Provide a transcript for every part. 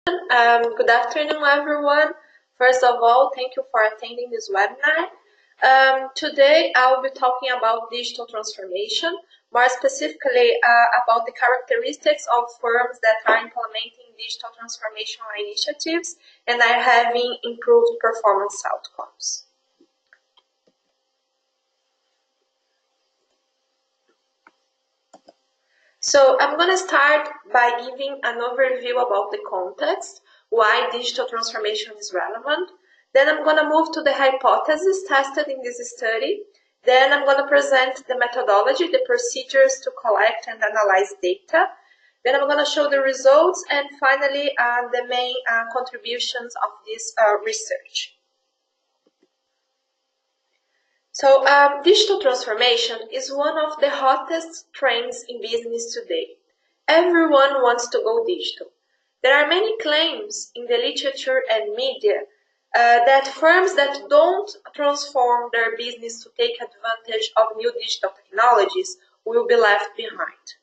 Good afternoon, everyone. First of all, thank you for attending this webinar. Today, I will be talking about digital transformation, more specifically about the characteristics of firms that are implementing digital transformation initiatives and are having improved performance outcomes. So I'm going to start by giving an overview about the context, why digital transformation is relevant. Then I'm going to move to the hypothesis tested in this study. Then I'm going to present the methodology, the procedures to collect and analyze data. Then I'm going to show the results and finally the main contributions of this research. So digital transformation is one of the hottest trends in business today. Everyone wants to go digital. There are many claims in the literature and media that firms that don't transform their business to take advantage of new digital technologies will be left behind.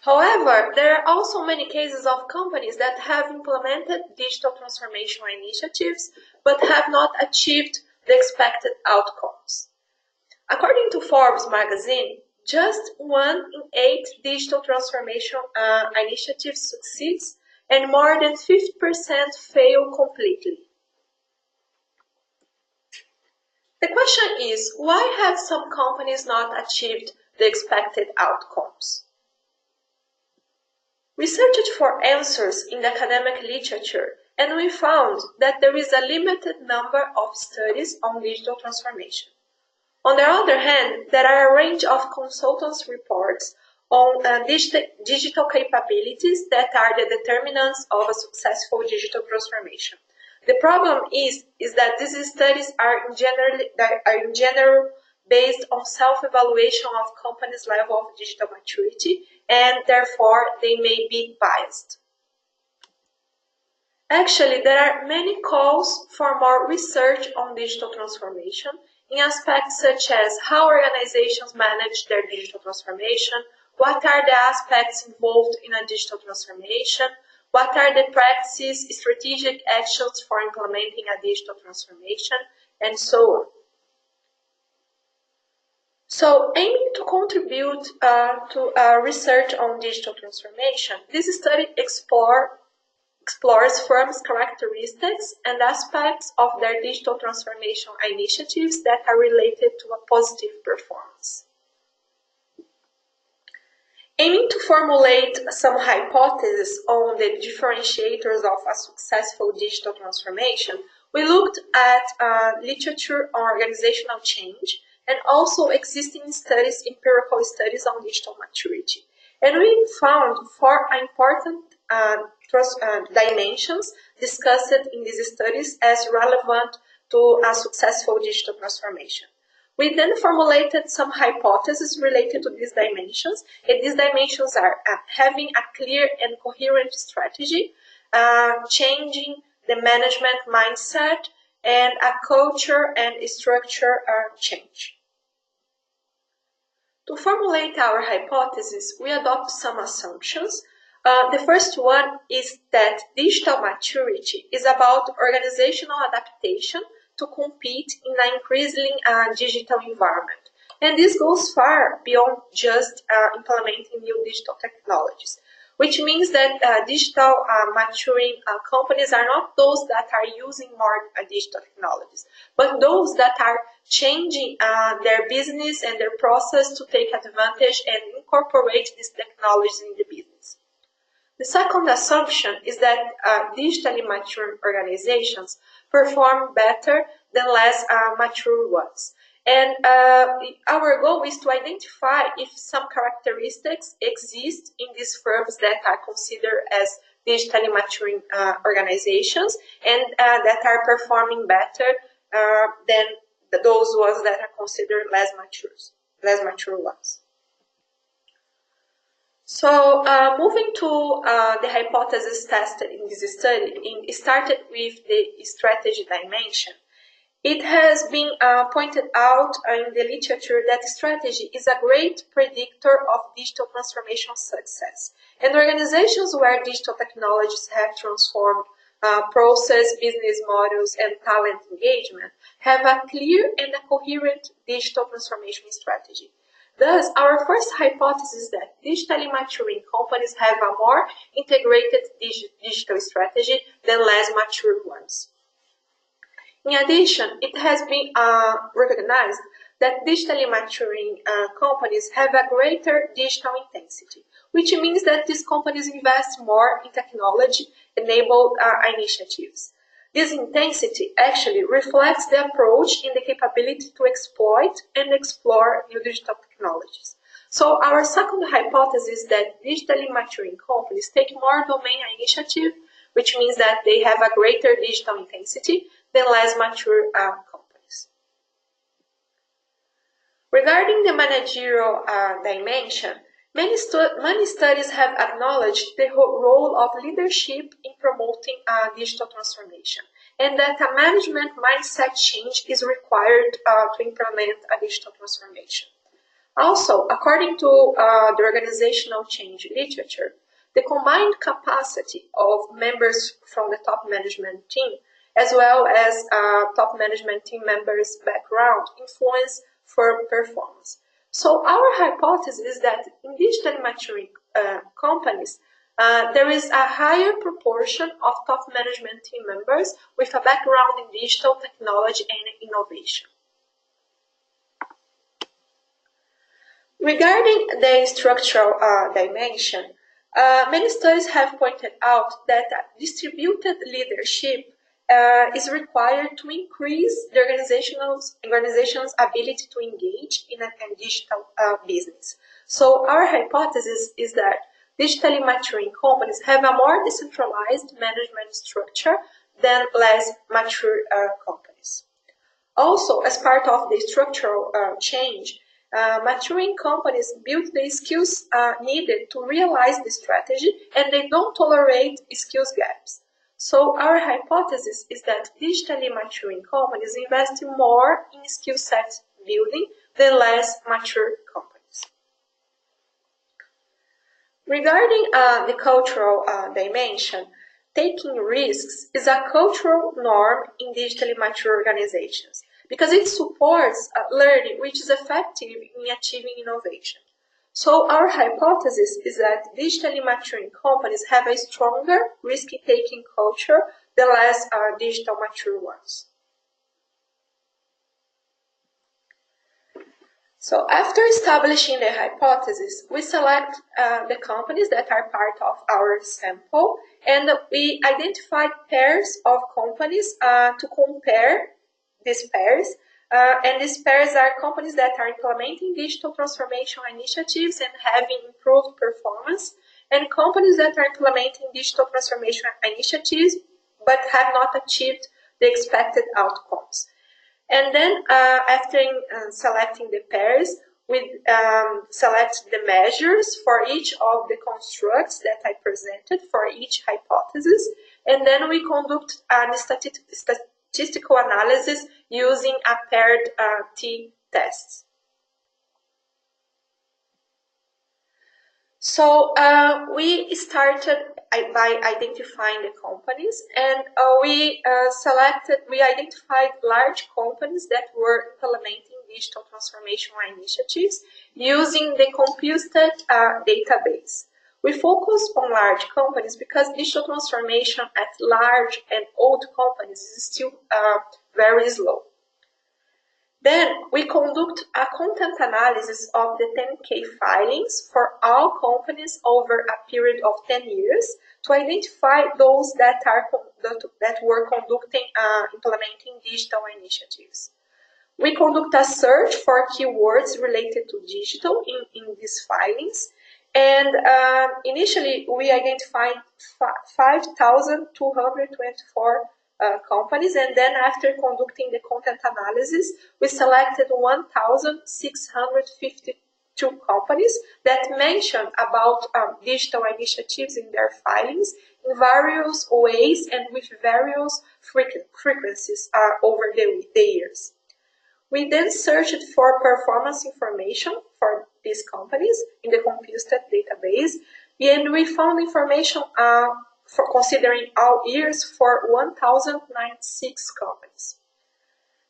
However, there are also many cases of companies that have implemented digital transformation initiatives but have not achieved the expected outcomes. According to Forbes Magazine, just 1 in 8 digital transformation initiatives succeeds and more than 50% fail completely. The question is, why have some companies not achieved the expected outcomes? We searched for answers in the academic literature, and we found that there is a limited number of studies on digital transformation. On the other hand, there are a range of consultants' reports on digital capabilities that are the determinants of a successful digital transformation. The problem is that these studies are in general based on self-evaluation of companies' level of digital maturity, and therefore they may be biased. Actually, there are many calls for more research on digital transformation in aspects such as how organizations manage their digital transformation, what are the aspects involved in a digital transformation, what are the practices, strategic actions for implementing a digital transformation, and so on. So, aiming to contribute to research on digital transformation, this study explores firms' characteristics and aspects of their digital transformation initiatives that are related to a positive performance. Aiming to formulate some hypotheses on the differentiators of a successful digital transformation, we looked at literature on organizational change and also existing studies, empirical studies on digital maturity. And we found 4 important dimensions discussed in these studies as relevant to a successful digital transformation. We then formulated some hypotheses related to these dimensions, and these dimensions are having a clear and coherent strategy, changing the management mindset, and a culture and structure change. To formulate our hypothesis, we adopt some assumptions. The first one is that digital maturity is about organizational adaptation to compete in an increasingly digital environment. And this goes far beyond just implementing new digital technologies, which means that digital maturing companies are not those that are using more digital technologies, but those that are changing their business and their process to take advantage and incorporate these technologies in the business. The second assumption is that digitally mature organizations perform better than less mature ones. And our goal is to identify if some characteristics exist in these firms that are considered as digitally maturing organizations and that are performing better than those ones that are considered less mature ones. So moving to the hypothesis tested in this study, it started with the strategy dimension. It has been pointed out in the literature that strategy is a great predictor of digital transformation success. And organizations where digital technologies have transformed process, business models, and talent engagement have a clear and a coherent digital transformation strategy. Thus, our first hypothesis is that digitally maturing companies have a more integrated digital strategy than less mature ones. In addition, it has been recognized that digitally maturing companies have a greater digital intensity, which means that these companies invest more in technology-enabled initiatives. This intensity actually reflects the approach in the capability to exploit and explore new digital technologies. So our second hypothesis is that digitally maturing companies take more domain initiative, which means that they have a greater digital intensity than less mature companies. Regarding the managerial dimension, many studies have acknowledged the role of leadership in promoting digital transformation, and that a management mindset change is required to implement a digital transformation. Also, according to the organizational change literature, the combined capacity of members from the top management team as well as top management team members' background influence firm performance. So our hypothesis is that in digitally maturing companies, there is a higher proportion of top management team members with a background in digital technology and innovation. Regarding the structural dimension, many studies have pointed out that distributed leadership is required to increase the organization's ability to engage in a digital business. So our hypothesis is that digitally maturing companies have a more decentralized management structure than less mature companies. Also, as part of the structural change, maturing companies build the skills needed to realize the strategy, and they don't tolerate skills gaps. So our hypothesis is that digitally maturing companies invest more in skill set building than less mature companies. Regarding the cultural dimension, taking risks is a cultural norm in digitally mature organizations because it supports learning which is effective in achieving innovation. So our hypothesis is that digitally maturing companies have a stronger risk-taking culture than less digital mature ones. So after establishing the hypothesis, we select the companies that are part of our sample, and we identified pairs of companies to compare these pairs. And these pairs are companies that are implementing digital transformation initiatives and having improved performance, and companies that are implementing digital transformation initiatives but have not achieved the expected outcomes. And then after selecting the pairs, we select the measures for each of the constructs that I presented for each hypothesis, and then we conduct a statistical analysis using a paired t-tests. So we started by identifying the companies, and we identified large companies that were implementing digital transformation initiatives using the computed database. We focus on large companies because digital transformation at large and old companies is still very slow. Then we conduct a content analysis of the 10K filings for all companies over a period of 10 years to identify those that were implementing digital initiatives. We conduct a search for keywords related to digital in these filings. And initially, we identified 5,224 companies, and then after conducting the content analysis, we selected 1,652 two companies that mention about digital initiatives in their filings in various ways and with various frequencies over the years. We then searched for performance information for these companies in the computed database, and we found information for considering all years for 1,096 companies.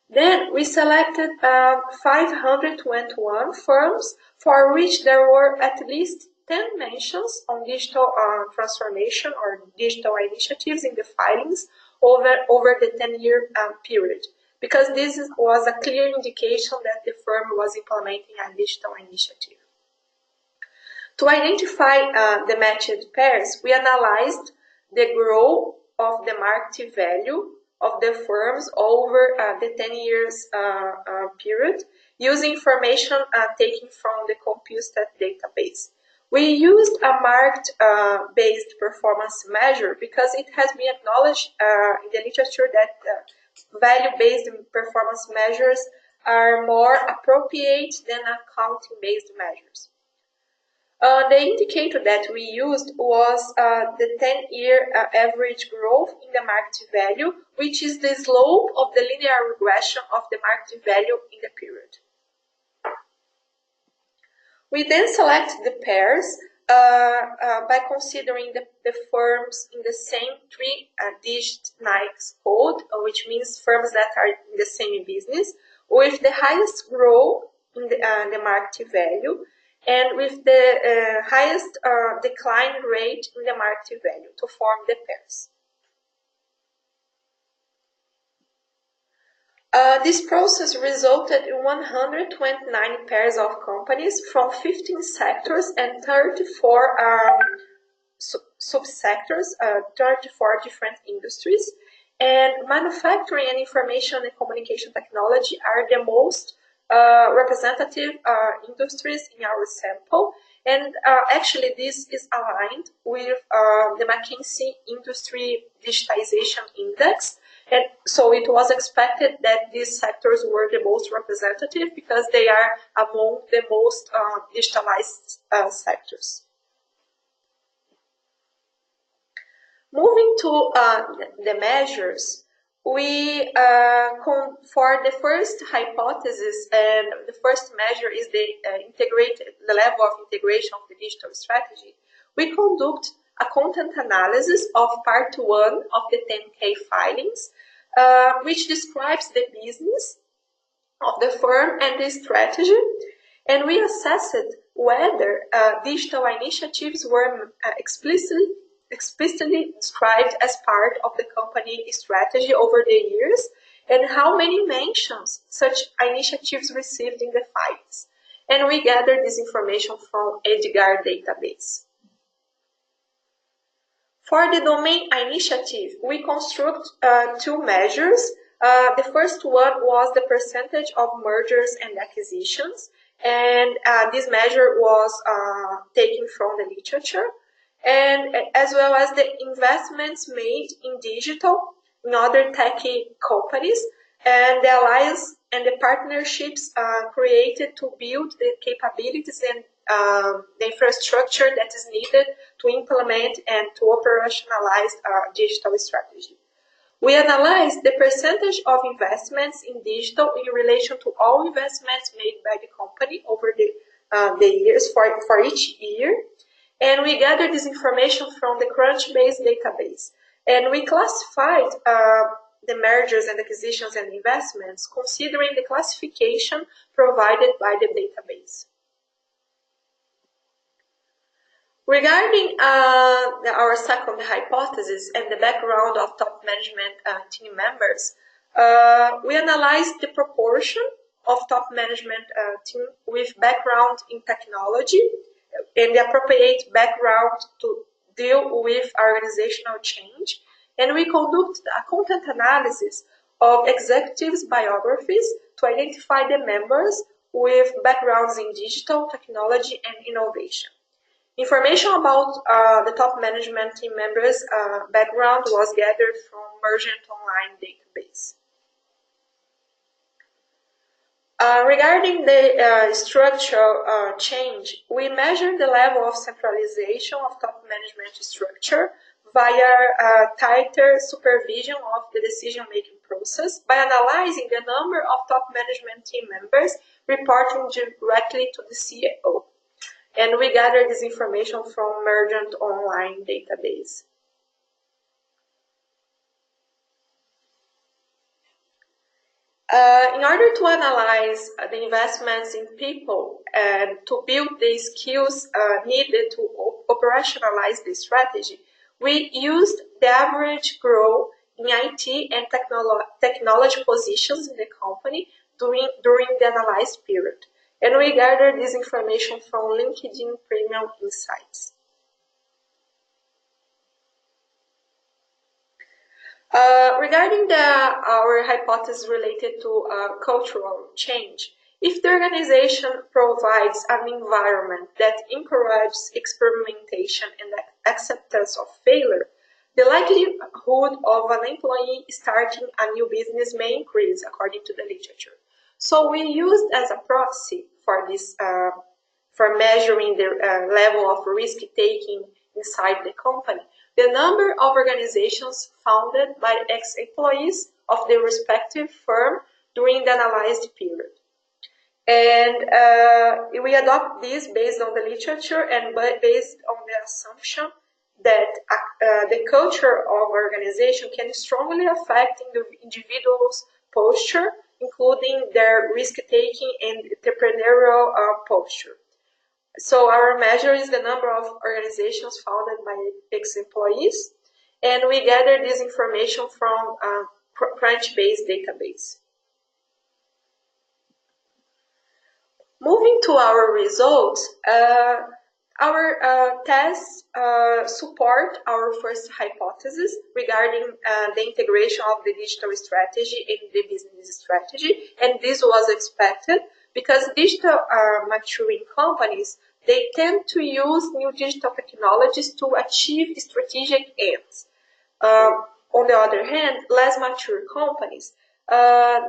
Then we selected 521 firms for which there were at least 10 mentions on digital transformation or digital initiatives in the filings over the 10-year period, because this was a clear indication that the firm was implementing a digital initiative. To identify the matched pairs, we analyzed the growth of the market value of the firms over the 10 years period using information taken from the computed database. We used a market-based performance measure because it has been acknowledged in the literature that value-based performance measures are more appropriate than accounting-based measures. The indicator that we used was the 10-year average growth in the market value, which is the slope of the linear regression of the market value in the period. We then select the pairs by considering the firms in the same three-digit NAICS code, which means firms that are in the same business, with the highest growth in the market value, and with the highest decline rate in the market value to form the pairs. This process resulted in 129 pairs of companies from 15 sectors and 34 subsectors, 34 different industries. And manufacturing and information and communication technology are the most representative industries in our sample, and actually this is aligned with the McKinsey Industry Digitalization Index, and so it was expected that these sectors were the most representative because they are among the most digitalized sectors. Moving to the measures, we, for the first hypothesis, and the first measure is the level of integration of the digital strategy, we conduct a content analysis of part 1 of the 10K filings, which describes the business of the firm and the strategy, and we assessed whether digital initiatives were explicitly described as part of the company strategy over the years, and how many mentions such initiatives received in the filings. And we gathered this information from EDGAR database. For the domain initiative, we construct two measures. The first one was the percentage of mergers and acquisitions, and this measure was taken from the literature, and as well as the investments made in digital in other techy companies, and the alliance and the partnerships created to build the capabilities and the infrastructure that is needed to implement and to operationalize digital strategy. We analyzed the percentage of investments in digital in relation to all investments made by the company over the years for each year. And we gathered this information from the Crunchbase database. And we classified the mergers and acquisitions and investments considering the classification provided by the database. Regarding our second hypothesis and the background of top management team members, we analyzed the proportion of top management team with background in technology and the appropriate background to deal with organizational change. And we conducted a content analysis of executives' biographies to identify the members with backgrounds in digital, technology, and innovation. Information about the top management team members' background was gathered from Mergent Online database. Regarding the structural change, we measure the level of centralization of top management structure via tighter supervision of the decision-making process by analyzing the number of top management team members reporting directly to the CEO. And we gather this information from Mergent online database. In order to analyze the investments in people and to build the skills needed to operationalize the strategy, we used the average growth in IT and technology positions in the company during the analyzed period. And we gathered this information from LinkedIn Premium Insights. Regarding our hypothesis related to cultural change, if the organization provides an environment that encourages experimentation and acceptance of failure, the likelihood of an employee starting a new business may increase, according to the literature. So we used as a proxy for this, for measuring the level of risk-taking inside the company, the number of organizations founded by ex-employees of the respective firm during the analyzed period. And we adopt this based on the literature and based on the assumption that the culture of organization can strongly affect the individual's posture, including their risk-taking and entrepreneurial posture. So our measure is the number of organizations founded by ex-employees, and we gather this information from a Crunchbase database. Moving to our results, our tests support our first hypothesis regarding the integration of the digital strategy in the business strategy, and this was expected because digital maturing companies, they tend to use new digital technologies to achieve strategic ends. On the other hand, less mature companies,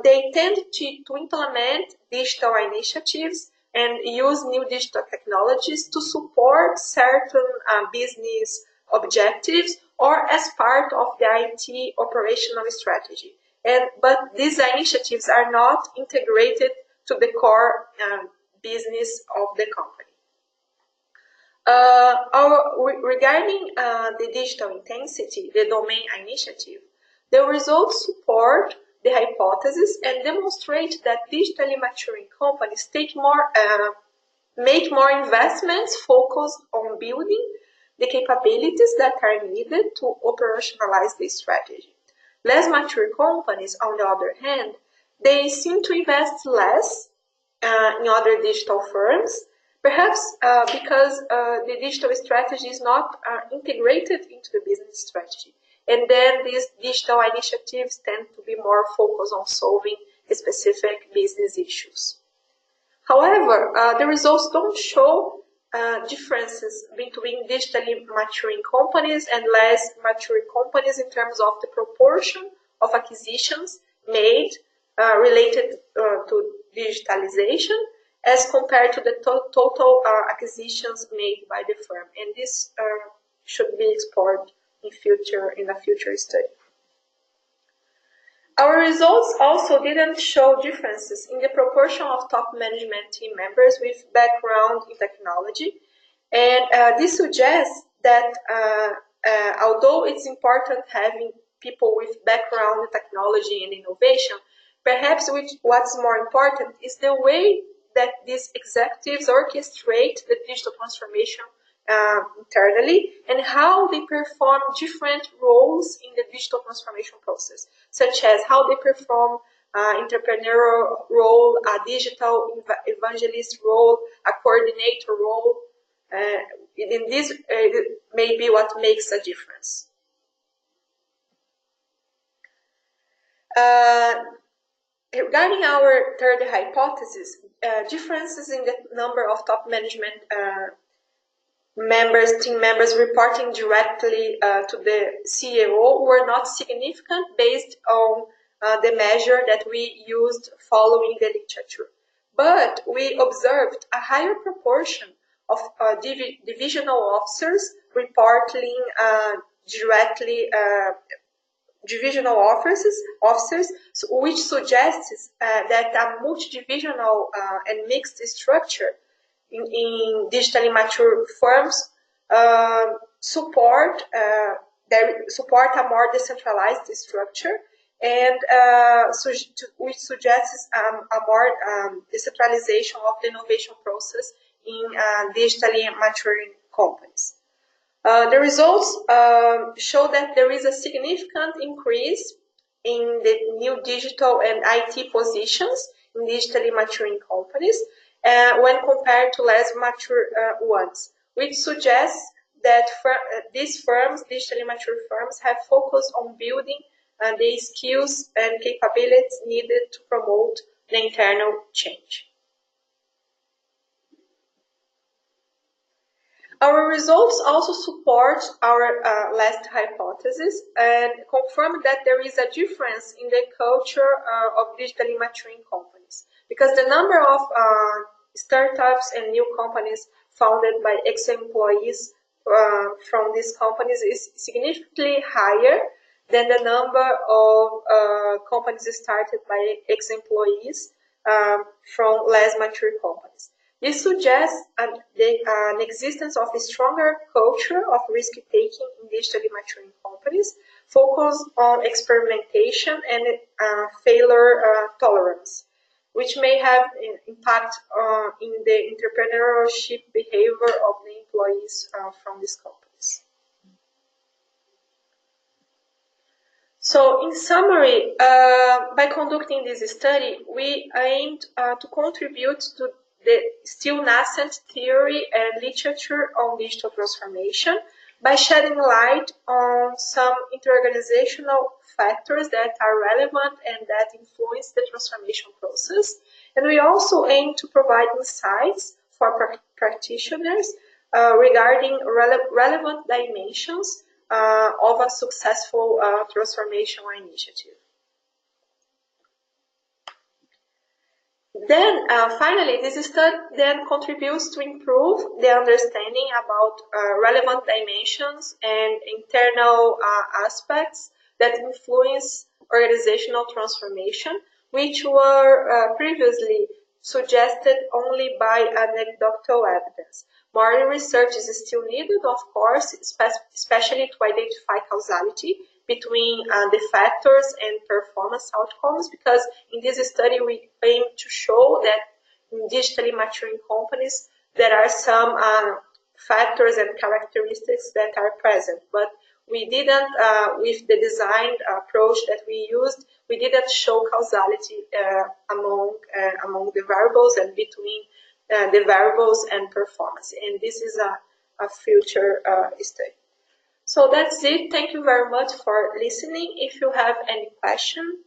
they tend to implement digital initiatives and use new digital technologies to support certain business objectives or as part of the IT operational strategy. But these initiatives are not integrated to the core business of the company. Regarding the digital intensity, the domain initiative, the results support the hypothesis and demonstrate that digitally maturing companies make more investments focused on building the capabilities that are needed to operationalize the strategy. Less mature companies, on the other hand, they seem to invest less in other digital firms, perhaps because the digital strategy is not integrated into the business strategy. And then these digital initiatives tend to be more focused on solving specific business issues. However, the results don't show differences between digitally maturing companies and less mature companies in terms of the proportion of acquisitions made related to digitalization as compared to the total acquisitions made by the firm. And this should be explored in a future study. Our results also didn't show differences in the proportion of top management team members with background in technology. And this suggests that although it's important having people with background in technology and innovation, perhaps what's more important is the way that these executives orchestrate the digital transformation internally and how they perform different roles in the digital transformation process, such as how they perform entrepreneurial role, a digital evangelist role, a coordinator role. In this may be what makes a difference. Regarding our third hypothesis, differences in the number of top management team members reporting directly to the CEO were not significant based on the measure that we used following the literature. but we observed a higher proportion of divisional officers reporting directly divisional officers, which suggests that a multi-divisional and mixed structure in digitally mature firms support a more decentralized structure, and which suggests a more decentralization of the innovation process in digitally maturing companies. The results show that there is a significant increase in the new digital and IT positions in digitally maturing companies when compared to less mature ones, which suggests that these firms, digitally mature firms, have focused on building the skills and capabilities needed to promote the internal change. Our results also support our last hypothesis and confirm that there is a difference in the culture of digitally maturing companies, because the number of startups and new companies founded by ex-employees from these companies is significantly higher than the number of companies started by ex-employees from less mature companies. This suggests an existence of a stronger culture of risk-taking in digitally maturing companies, focused on experimentation and failure tolerance, which may have an impact in the entrepreneurship behavior of the employees from these companies. So, in summary, by conducting this study, we aimed to contribute to the still nascent theory and literature on digital transformation by shedding light on some interorganizational factors that are relevant and that influence the transformation process. And we also aim to provide insights for practitioners regarding relevant dimensions of a successful transformational initiative. Then, finally, this study then contributes to improve the understanding about relevant dimensions and internal aspects that influence organizational transformation, which were previously suggested only by anecdotal evidence. More research is still needed, of course, especially to identify causality between the factors and performance outcomes, because in this study we aim to show that in digitally maturing companies there are some factors and characteristics that are present, but we didn't, with the design approach that we used, we didn't show causality among the variables and between the variables and performance, and this is a future study. So that's it. Thank you very much for listening. If you have any question,